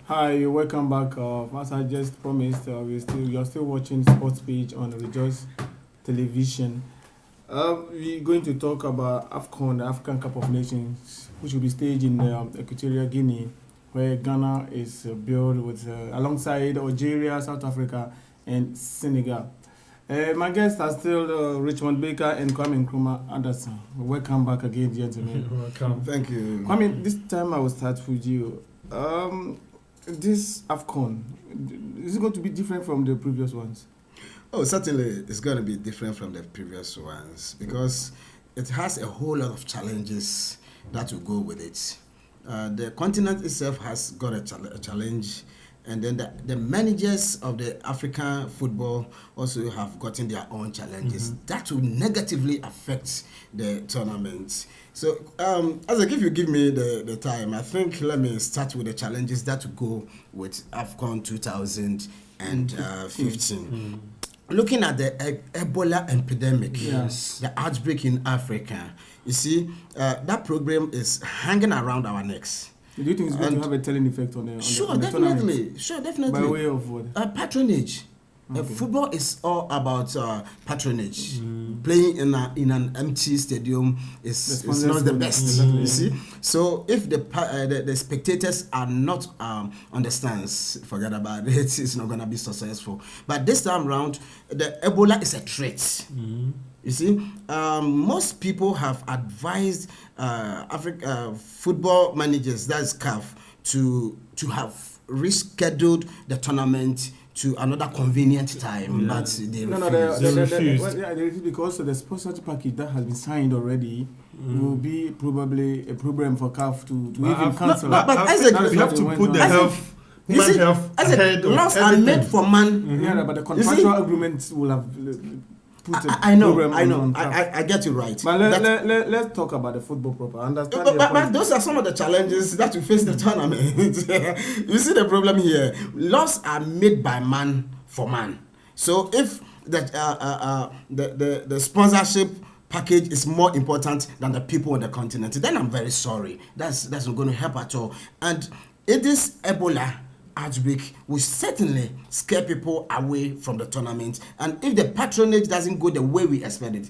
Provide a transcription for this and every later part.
Hi, welcome back. As I just promised, you're still watching Sports Page on Rejoice Television. We're going to talk about AFCON, the African Cup of Nations, which will be staged in Equatorial Guinea, where Ghana is built with alongside Algeria, South Africa, and Senegal. My guests are still Richmond Baker and Kwame Nkrumah Anderson. Welcome back again, gentlemen. Welcome. Thank you. Kwame, this time I will start with you. This AFCON, is it going to be different from the previous ones? Oh, certainly it's going to be different from the previous ones because it has a whole lot of challenges that will go with it. The continent itself has got a challenge, and then the managers of the African football also have gotten their own challenges. That will negatively affect the tournament. So, if you give me the time, I think let me start with the challenges that will go with AFCON 2015. Looking at the Ebola epidemic, the outbreak in Africa, you see, that program is hanging around our necks. Do you think it's going to have a telling effect on the tournament? Sure, definitely. By way of what? Patronage. Okay. Football is all about patronage. Playing in an empty stadium is not the best. You see, so if the spectators are not on the stands, forget about it. It's not going to be successful. But this time round, the Ebola is a threat. You see, most people have advised football managers, that's CAF, to have rescheduled the tournament to another convenient time, but they refused. They refused because the sponsorship package that has been signed already will be probably a problem for CAF to even cancel. But Isaac, you have to put the health. Laws are made for man. Yeah, but the contractual agreement will have. I know. I get you right. But let's talk about the football proper. But those are some of the challenges that we face the tournament. You see the problem here. Laws are made by man for man. So if the sponsorship package is more important than the people on the continent, then I'm very sorry. That's not going to help at all. And it is Ebola outbreak will certainly scare people away from the tournament, and if the patronage doesn't go the way we expect it,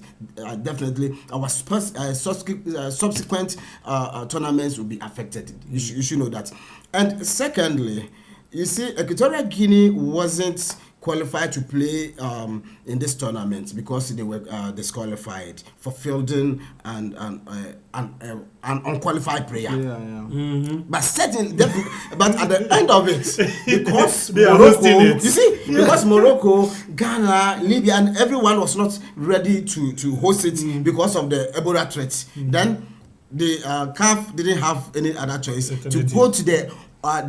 definitely our subsequent tournaments will be affected. You should know that. And secondly, you see, Equatorial Guinea wasn't qualified to play in this tournament because they were disqualified for fielding an unqualified player. But certainly, but at the end of it, because because Morocco, Ghana, Libya, and everyone was not ready to host it because of the Ebola threat. Then the CAF didn't have any other choice to go to the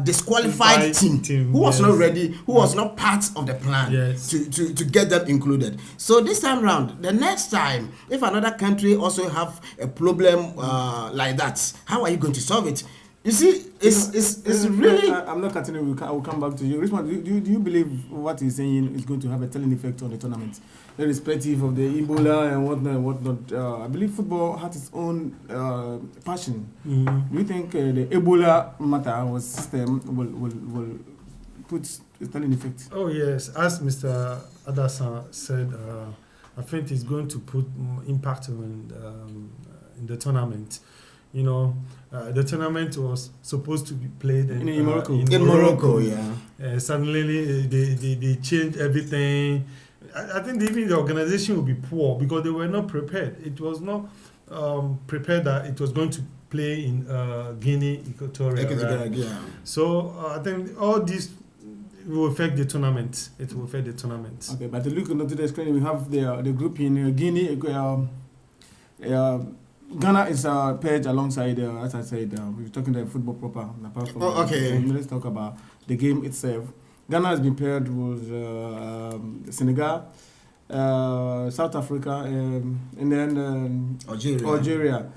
disqualified team who was not ready, who was not part of the plan to get them included. So this time round, the next time, if another country also have a problem like that, how are you going to solve it? You see, it's really. I'm not cutting it. I will come back to you. Richmond, do you believe what he's saying is going to have a telling effect on the tournament, irrespective of the Ebola and whatnot? I believe football has its own passion. Do you think the Ebola matter or system will put a telling effect? Oh yes, as Mr. Anderson said, I think it's going to put impact on in the tournament. You know, the tournament was supposed to be played in Morocco. In Morocco, suddenly they changed everything. I think even the organization will be poor because they were not prepared. It was not prepared that it was going to play in Guinea, Equatorial. So I think all this will affect the tournament. It will affect the tournament. Okay, but looking at the screen, we have the group in Guinea. Ghana is paired alongside, as I said, we're talking about football proper. Apart from let's talk about the game itself. Ghana has been paired with Senegal, South Africa, and then Algeria.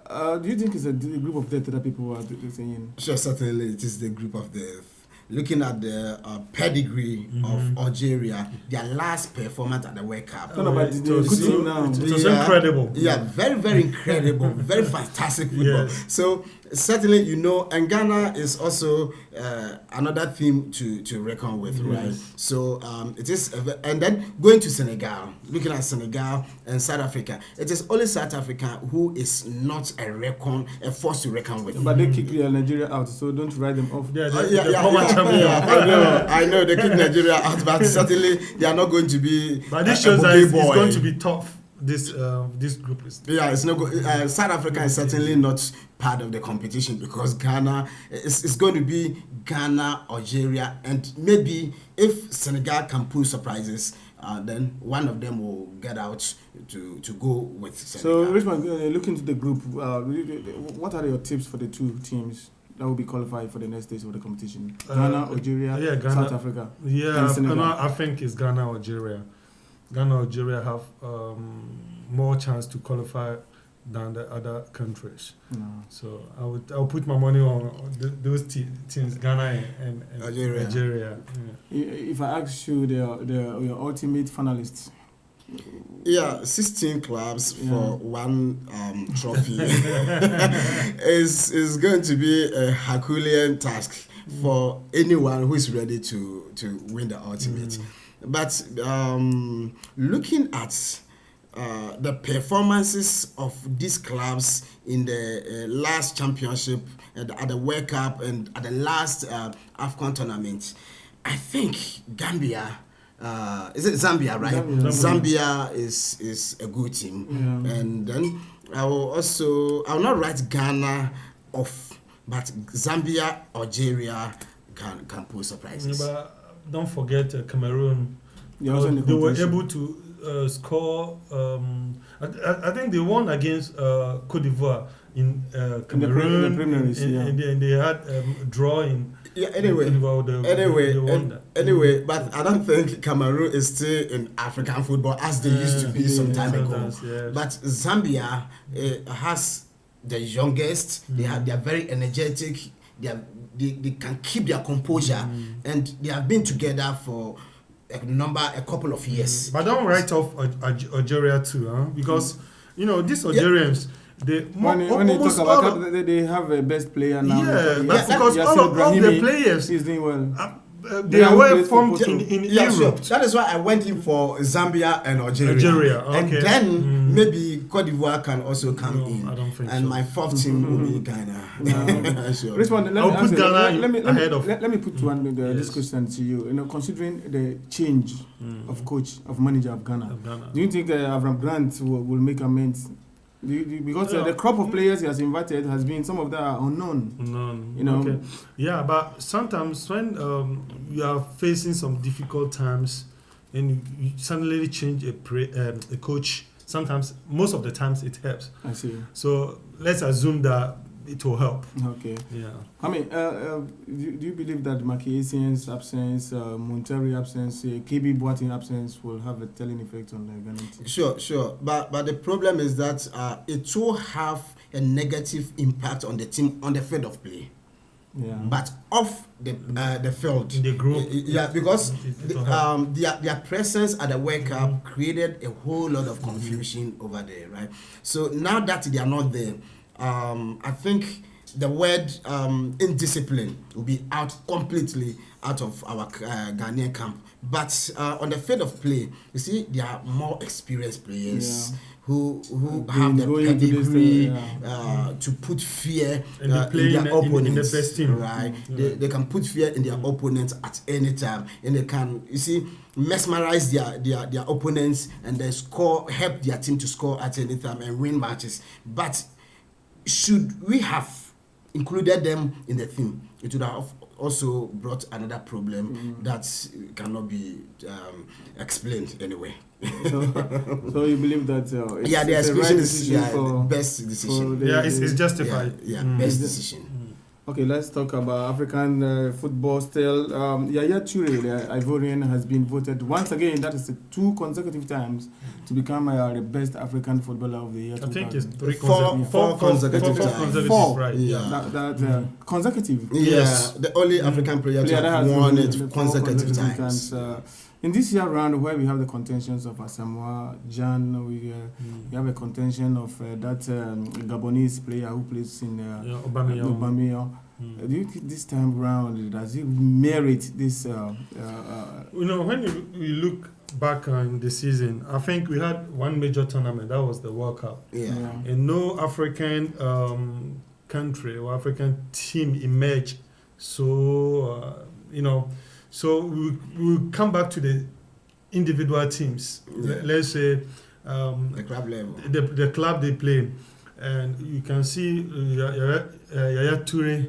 Do you think it's a group of death that people are saying? Sure, certainly it is the group of death. Looking at the pedigree of Algeria, their last performance at the World Cup. It was incredible. Yeah, very, very incredible. Very fantastic football. Yes. So certainly, you know, and Ghana is also another theme to reckon with, right? So it is, and then going to Senegal, looking at Senegal and South Africa, it is only South Africa who is not a force to reckon with. But they kick Nigeria out, so don't write them off. I know they kick Nigeria out, but certainly they are not going to be. But this shows that it's going to be tough. This group is. Yeah, it's not good. South Africa is certainly not part of the competition because Ghana is going to be Ghana, Algeria, and maybe if Senegal can pull surprises, then one of them will get out to go with Senegal. So, Richmond, looking to the group, what are your tips for the two teams that will be qualified for the next stage of the competition? Ghana, Algeria, Ghana, South Africa. Yeah, I think it's Ghana, Algeria. Ghana, Algeria have more chance to qualify than the other countries. No. So I'll put my money on those teams, Ghana and Algeria. Yeah. If I ask you your ultimate finalists. Yeah, 16 clubs for one trophy is going to be a Herculean task for anyone who is ready to win the ultimate. But looking at the performances of these clubs in the last championship, at the World Cup, and at the last AFCON tournament, I think Gambia. Is it Zambia, right? Zambia is a good team, and then I'll not write Ghana off, but Zambia, Algeria can pull surprises. But don't forget Cameroon. They were able to score. I think they won against Cote d'Ivoire in Cameroon, and they had a draw in. Yeah. Anyway, but I don't think Cameroon is still in African football as they used to be some time ago. Yes. But Zambia has the youngest. They are very energetic. They can keep their composure, and they have been together for a couple of years. But don't write off Algeria too, because these Algerians. When you talk about they have a best player now. Because all the players is doing well. They were formed in Europe. That is why I went in for Zambia and Algeria. Okay. And then maybe Cote d'Ivoire can also come in. I don't think and so. my fourth team will be Ghana. Sure. I'll put Ghana ahead of. Let me put this question to you. Considering the change of coach, of manager of Ghana, do you think Avram Grant will make amends? Because the crop of players he has invited has been, some of them are unknown. Okay. Yeah, but sometimes when you are facing some difficult times and you suddenly change a coach, sometimes, most of the times it helps. I see. So let's assume that it will help. Okay. Yeah. I mean, do you believe that Maki Essienci's absence, Monteri absence, KB Boateng absence will have a telling effect on the Ghana team? Sure. But the problem is that it will have a negative impact on the team on the field of play. Yeah. But off the field, in the group, because their presence at the World Cup created a whole lot of confusion over there, right? So now that they are not there, I think the word indiscipline will be completely out of our Ghanaian camp. But on the field of play, you see, there are more experienced players who have the pedigree to put fear in their opponents. In the best team. Right? They can put fear in their opponents at any time, and they can, mesmerize their opponents, and they help their team to score at any time and win matches. But should we have included them in the team, it would have also brought another problem that cannot be explained anyway. So you believe that the exclusion is the best decision. It's justified. Best decision. Okay, let's talk about African football still. Yaya Toure, the Ivorian, has been voted once again, that is 2 consecutive times, to become the best African footballer of the year. I think it's 3 four consecutive times. 4, right? Yeah. Consecutive. Yeah, the only African player to have won it consecutive times. in this year round where we have the contentions of Asamoah Gyan, we have a contention of that Gabonese player who plays in Aubameyang. Do you think this time round does it merit this? When we look back on the season, I think we had one major tournament, that was the World Cup. And no African country or African team emerged. So so we'll come back to the individual teams. Let's say the club level, the club they play, and you can see Yaya Toure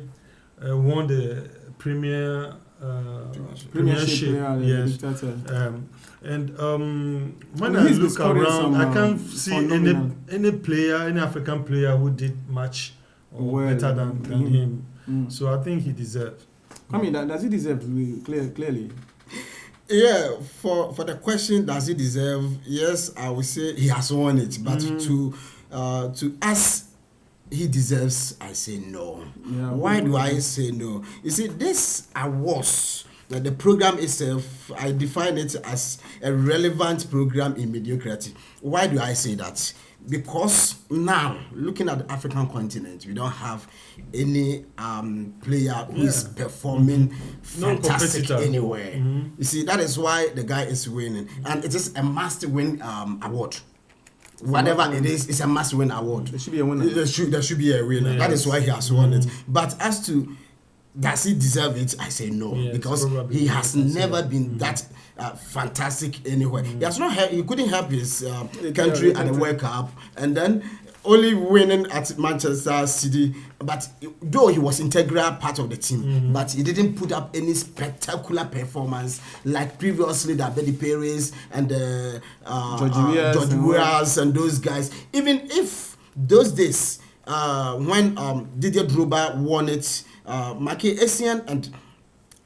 won the Premiership. Yes. And when I look around, I can't see any player, any African player who did much better than him. So I think he deserves. I mean, does he deserve clearly? Yeah, for the question, does he deserve? Yes, I would say he has won it. But to us, he deserves, I say no. Yeah, why do I say no? You see, this awards, the program itself, I define it as a relevant program in mediocrity. Why do I say that? Because now, looking at the African continent, we don't have any player who is performing fantastic anywhere. You see, that is why the guy is winning. And it is a must-win award. Whatever it is, it's a must-win award. There should be a winner. There should be a winner. That is why he has won it. But as to does he deserve it, I say no, because he has never been that fantastic anywhere. He has not. He couldn't help his country at the World Cup, and then only winning at Manchester City. But though he was integral part of the team, but he didn't put up any spectacular performance like previously that Betty Perez and George Weahs and those guys. Even if those days when Didier Drogba won it, Michael Essien and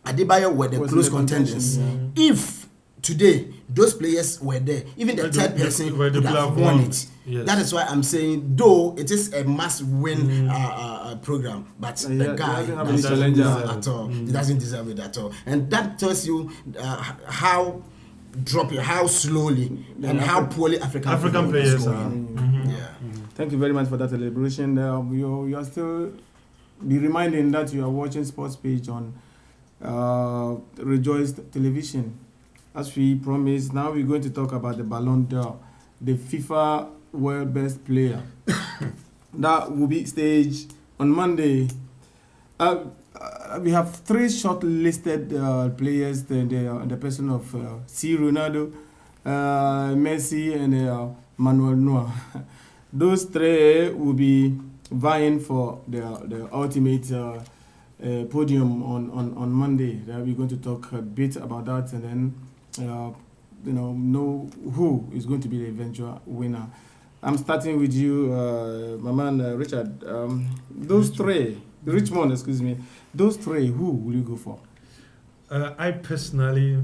Adebayo were the close contenders. If today those players were there, even the third person would have won it. Yes. That is why I'm saying, though it is a must-win program, but the guy doesn't deserve it at all. He doesn't deserve it at all, and that tells you how slowly and how poorly African players are. Thank you very much for that elaboration. You are still be reminding that you are watching Sports Page on Rejoice Television. As we promised, now we're going to talk about the Ballon d'Or, the FIFA World Best Player. That will be staged on Monday. We have three shortlisted players, the person of C. Ronaldo, Messi, and Manuel Neuer. Those three will be vying for the ultimate podium on Monday. We're going to talk a bit about that, and then know who is going to be the eventual winner. I'm starting with you, my man Richard. Those three, those three, who will you go for? I personally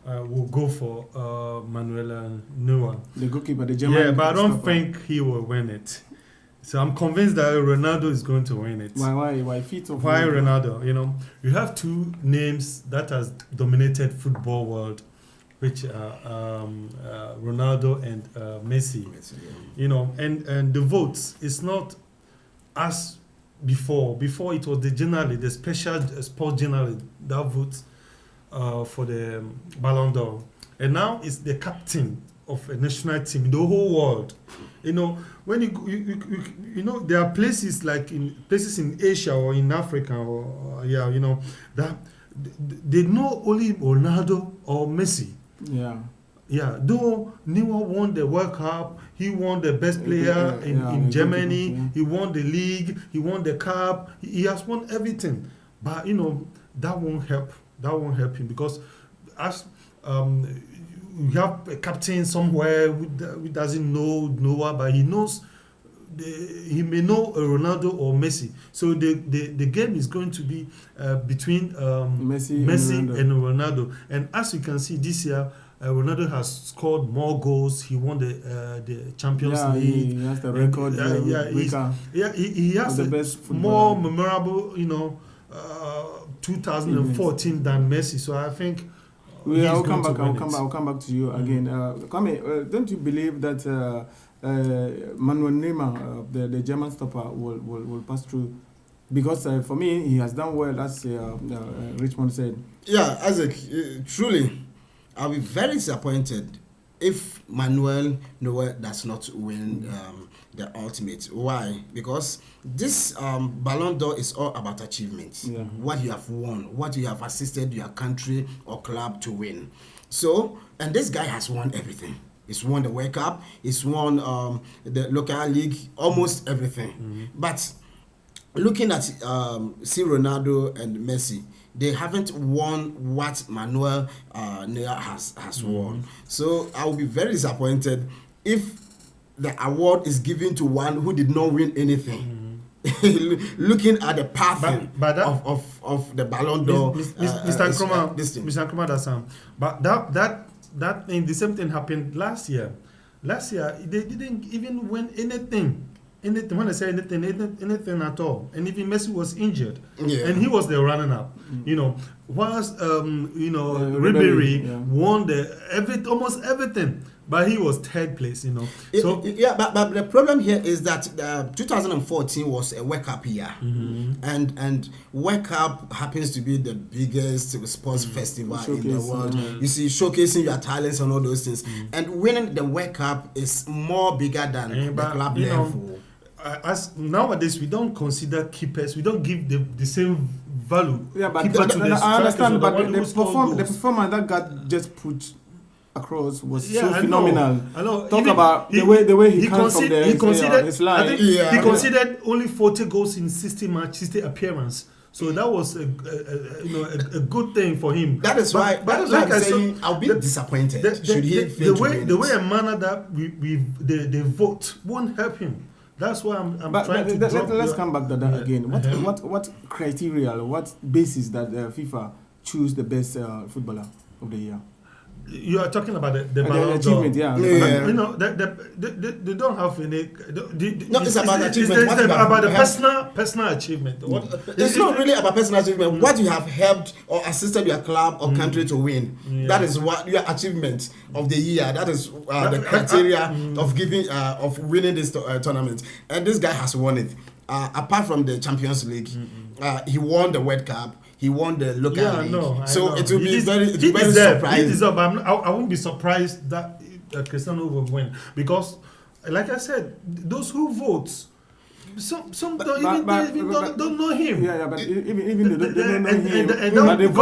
will go for Manuel Neuer. The goalkeeper, the German. Yeah, but I don't think he will win it. So I'm convinced that Ronaldo is going to win it. Why Ronaldo? You have two names that has dominated football world, which are Ronaldo and Messi. And the votes is not as before. Before it was the special sports journalist that votes for the Ballon d'Or, and now it's the captain of a national team in the whole world. When there are places in Asia or in Africa that they know only Ronaldo or Messi. Though Neuer won the World Cup, he won the best player in Germany, he won the league, he won the cup, he has won everything. But that won't help him, because as you have a captain somewhere who doesn't know Noah, but he knows he may know Ronaldo or Messi. So the game is going to be between Messi and Ronaldo. And as you can see this year, Ronaldo has scored more goals. He won the Champions League. He has the record. He has the best more memorable, 2014 than Messi. So I think I'll come back to you again. Kwame, don't you believe that Manuel Neuer, the German stopper, will pass through? Because for me, he has done well, as Richmond said. Yeah, Isaac, truly, I'll be very disappointed if Manuel Neuer does not win the ultimate. Why? Because this Ballon d'Or is all about achievements. Yeah. What you have won, what you have assisted your country or club to win. So, and this guy has won everything. He's won the World Cup, he's won the local league, almost everything. But looking at C. Ronaldo and Messi, they haven't won what Manuel Neuer has won. So I will be very disappointed if the award is given to one who did not win anything. Looking at the path of the Ballon d'Or, Mr. Nkrumah, that's but that thing, the same thing happened last year. Last year they didn't even win anything. When I say anything at all, and even Messi was injured, and he was the runner-up. Whilst Ribéry won almost everything, but he was third place. But the problem here is that 2014 was a World Cup year, and World Cup happens to be the biggest sports festival in the world. You see, showcasing your talents and all those things, and winning the World Cup is more bigger than the club level. As nowadays we don't consider keepers, we don't give the same value. Yeah, but I understand, but the performance that got just put across was so phenomenal. I know. Talk about the way he comes from his line. I think he considered only 40 goals in 60 appearances. So that was a good thing for him. That is why. But like I'm saying, I'll be disappointed should he fail to win. The way a manner that they vote won't help him. That's why I'm trying to drop. Let's come back to that again. What criteria, what basis that FIFA choose the best footballer of the year? You are talking about the Ballon d'Or. Achievement, yeah. They don't have any. It's about achievement. It's about the personal achievement. It's not really about personal achievement. What you have helped or assisted your club or country to win. Yeah. That is what your achievement of the year. That is the criteria of giving of winning this tournament. And this guy has won it. Apart from the Champions League, he won the World Cup. He won the local league. It will be very surprising. I won't be surprised that Cristiano will win because, like I said, those who vote, some don't know him. Yeah, but even they don't know him.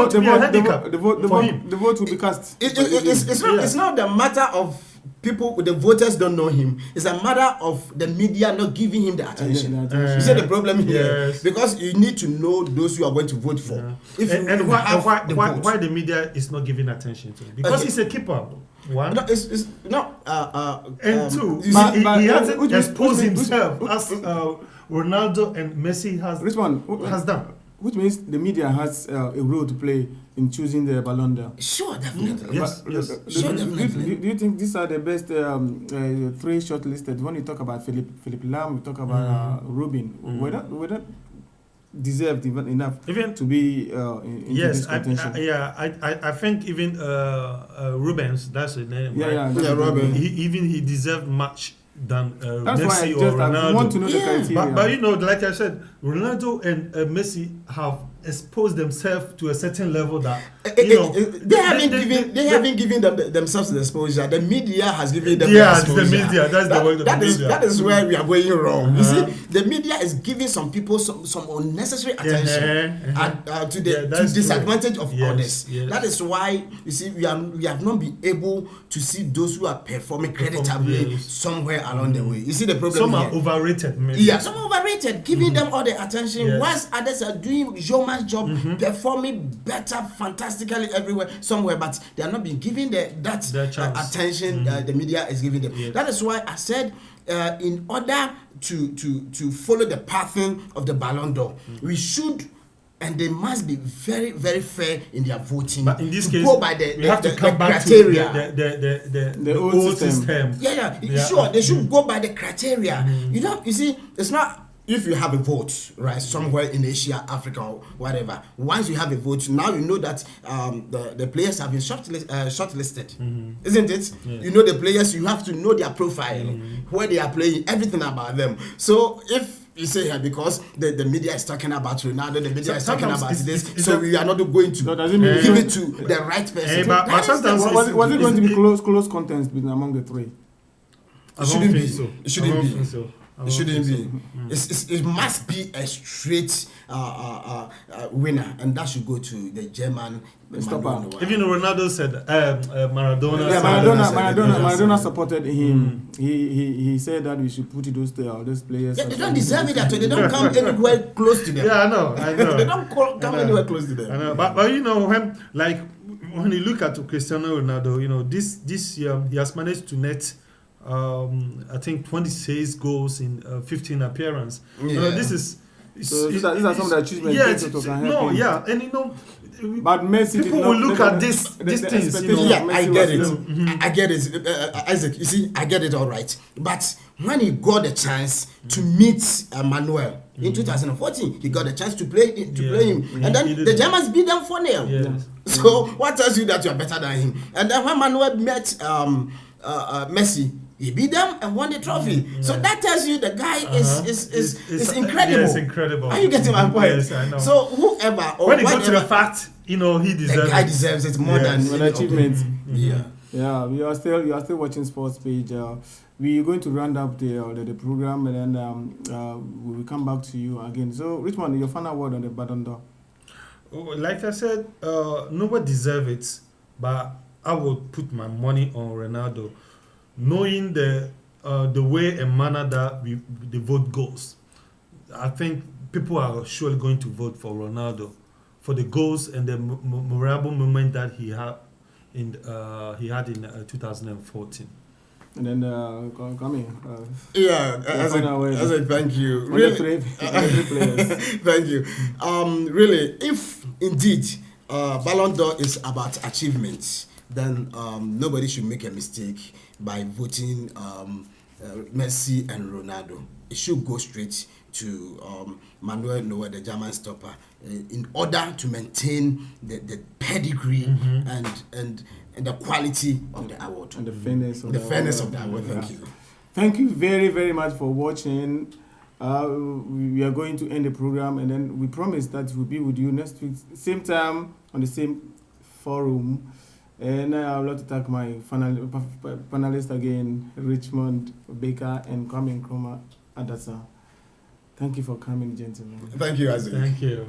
The vote will be cast. It's not the matter of people, the voters don't know him. It's a matter of the media not giving him the attention. You see the problem here? Yes. Because you need to know those you are going to vote for. Yeah. Why the media is not giving attention to him? Because he's a keeper. One. No, it's not. And two, he hasn't exposed himself as Ronaldo and Messi has done. Which means the media has a role to play in choosing the Ballon d'Or. Sure, definitely. Yes. Sure, definitely. Do you think these are the best three shortlisted? When you talk about Philippe Lam, we talk about Robin. Were that deserved enough even to be in this contention? I think even Rubens, that's his name. Yeah, Robin. He deserved much than that's Messi why or Ronaldo. I want to know the criteria. But like I said, Ronaldo and Messi have exposed themselves to a certain level that they haven't given themselves the exposure. The media has given them the exposure. The media. That's the word. That is where we are going wrong. You see, the media is giving some people some unnecessary attention to the disadvantage of others. Yes. That is why you see we have not been able to see those who are performing creditably somewhere along the way. You see the problem. Some are overrated. Maybe. Yeah, some are overrated, giving them all the attention. Whilst others are doing Joma's job, performing better, fantastically everywhere, somewhere, but they are not being given that attention the media is giving them. Yes. That is why I said, in order to follow the pattern of the Ballon d'Or, we should. And they must be very, very fair in their voting. But in this case, go by the criteria. The old system. Sure. They should go by the criteria. You see, it's not if you have a vote, right, somewhere in Asia, Africa, or whatever, once you have a vote, now you know that the players have been shortlisted, isn't it? Yeah. You know the players, you have to know their profile, where they are playing, everything about them. So if you say here, because the media is talking about Ronaldo, the media is talking about this, so we are not going to give it to the right person. But sometimes was it going to be close contest among the three? I don't think so. It shouldn't be. So. It shouldn't be. It must be a straight winner, and that should go to the German stopper. Even Ronaldo said Maradona. Yeah, said Maradona supported him. He said that we should put those players. Yeah, they don't deserve it. Actually, they don't come anywhere close to them. Yeah, I know. They don't come anywhere close to them. I know. But you know, when you look at Cristiano Ronaldo, you know, this year he has managed to net I think 26 goals in 15 appearances. Yeah. You know, this is these are some of the achievements. Yeah, and you know, but Messi people will look at these things. You know, yeah, I get it. I get it, Isaac. You see, I get it all right. But when he got a chance to meet Manuel in 2014, he got a chance to play him, and then the Germans beat them 4-0. Yes. So what tells you that you are better than him? And then when Manuel met Messi, he beat them and won the trophy. So that tells you the guy is incredible. Yes, incredible. Are you getting my point? Yes, I know. So whoever or when you whatever, go to the fact, you know, he deserves the guy it. deserves it more Yes. than an achievement. Yeah. Yeah, you are still watching Sports Page. We are going to round up the program, and then we will come back to you again. So, Richmond, your final word on the Ballon d'Or. Like I said, nobody deserves it, but I would put my money on Ronaldo, knowing the way and manner that the vote goes. I think people are surely going to vote for Ronaldo for the goals and the memorable moment that he had in 2014. And then come here. Yeah, as a thank you. Really, thank you. Really, if indeed Ballon d'Or is about achievements, then nobody should make a mistake by voting Messi and Ronaldo. It should go straight to Manuel Neuer, the German stopper, in order to maintain the pedigree and the quality of the award. And the fairness of the award. Thank you. Thank you very, very much for watching. We are going to end the program, and then we promise that we'll be with you next week, same time, on the same forum. And I would like to thank my panelists again, Richmond Baker and Kwame Nkrumah Adasa. Thank you for coming, gentlemen. Thank you, Isaac. Thank you.